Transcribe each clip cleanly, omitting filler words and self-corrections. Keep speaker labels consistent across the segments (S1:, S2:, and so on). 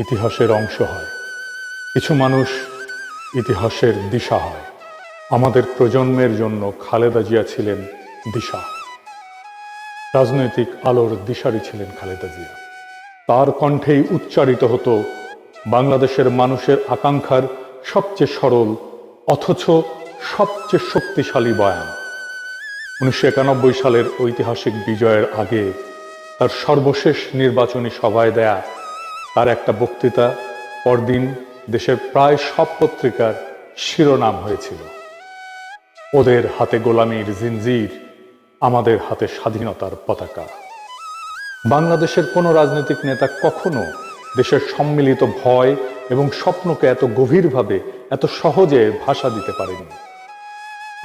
S1: ইতিহাসের অংশ হয়, কিছু মানুষ ইতিহাসের দিশা হয়। আমাদের প্রজন্মের জন্য খালেদা জিয়া ছিলেন দিশা, রাজনৈতিক আলোর দিশারি ছিলেন খালেদা জিয়া। তার কণ্ঠেই উচ্চারিত হতো বাংলাদেশের মানুষের আকাঙ্ক্ষার সবচেয়ে সরল অথচ সবচেয়ে শক্তিশালী বয়ান। 1991 সালের ঐতিহাসিক বিজয়ের আগে তার সর্বশেষ নির্বাচনী সভায় দেয়া তার একটা বক্তৃতা পরদিন দেশের প্রায় সব পত্রিকার শিরোনাম হয়েছিল, ওদের হাতে গোলামীর জিনজির, আমাদের হাতে স্বাধীনতার পতাকা। বাংলাদেশের কোনো রাজনৈতিক নেতা কখনো দেশের সম্মিলিত ভয় এবং স্বপ্নকে এত গভীরভাবে এত সহজে ভাষা দিতে পারেনি।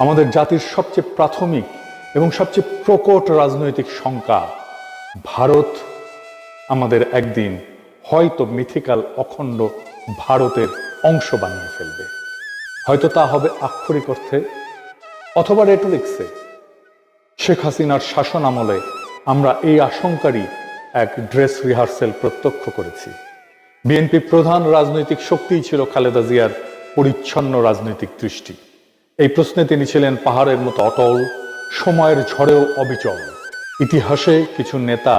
S1: আমাদের জাতির সবচেয়ে প্রাথমিক এবং সবচেয়ে প্রকট রাজনৈতিক শঙ্কা, ভারত আমাদের একদিন হয়তো মিথিক্যাল অখণ্ড ভারতের অংশ বানিয়ে ফেলবে। হয়তো তা হবে আক্ষরিক অর্থে অথবা রেটরিক্সে। শেখ হাসিনার শাসন আমলে আমরা এই আশঙ্কারই এক ড্রেস রিহার্সেল প্রত্যক্ষ করেছি। বিএনপি প্রধান রাজনৈতিক শক্তিই ছিল খালেদা জিয়ার পরিচ্ছন্ন রাজনৈতিক দৃষ্টি। এই প্রশ্নে তিনি ছিলেন পাহাড়ের মতো অটল, সময়ের ঝড়েও অবিচল। ইতিহাসে কিছু নেতা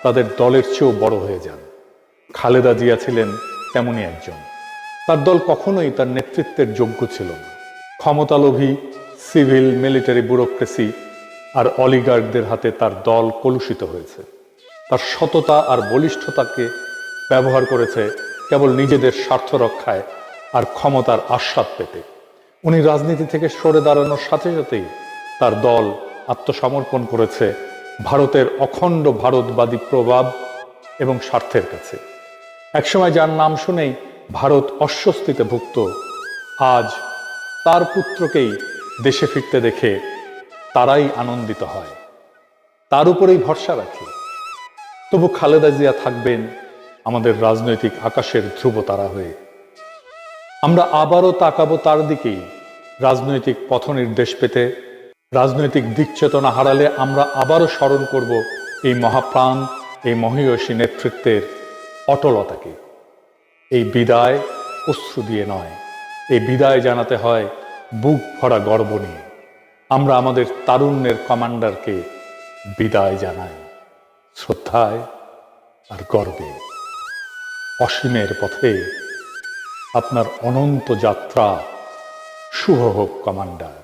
S1: তাদের দলের চেয়েও বড় হয়ে যান, খালেদা জিয়া ছিলেন তেমনই একজন। তার দল কখনোই তার নেতৃত্বের যোগ্য ছিল না। ক্ষমতালোভী সিভিল মিলিটারি ব্যুরোক্রেসি আর অলিগার্কদের হাতে তার দল কলুষিত হয়েছে। তার সততা আর বলিষ্ঠতাকে ব্যবহার করেছে কেবল নিজেদের স্বার্থ রক্ষায় আর ক্ষমতার আস্বাদ পেতে। উনি রাজনীতি থেকে সরে দাঁড়ানোর সাথে সাথেই তার দল আত্মসমর্পণ করেছে ভারতের অখণ্ড ভারতবাদী প্রভাব এবং স্বার্থের কাছে। একসময় যার নাম শুনেই ভারত অস্বস্তিতে ভুগত, আজ তার পুত্রকেই দেশে ফিরতে দেখে তারাই আনন্দিত হয়, তার উপরেই ভরসা রাখে। তবু খালেদা জিয়া থাকবেন আমাদের রাজনৈতিক আকাশের ধ্রুবতারা হয়ে। আমরা আবারও তাকাবো তার দিকেই রাজনৈতিক পথনির্দেশ পেতে। রাজনৈতিক দিক চেতনা হারালে আমরা আবারও স্মরণ করব এই মহাপ্রাণ, এই মহীয়সী নেতৃত্বের অটলতাকে। এই বিদায় অশ্রু দিয়ে নয়, এই বিদায় জানাতে হয় বুক ভরা গর্ব নিয়ে। আমরা আমাদের তারুণ্যের কমান্ডারকে বিদায় জানাই শ্রদ্ধায় আর গর্বে। অসীমের পথে আপনার অনন্ত যাত্রা শুভ হোক কমান্ডার।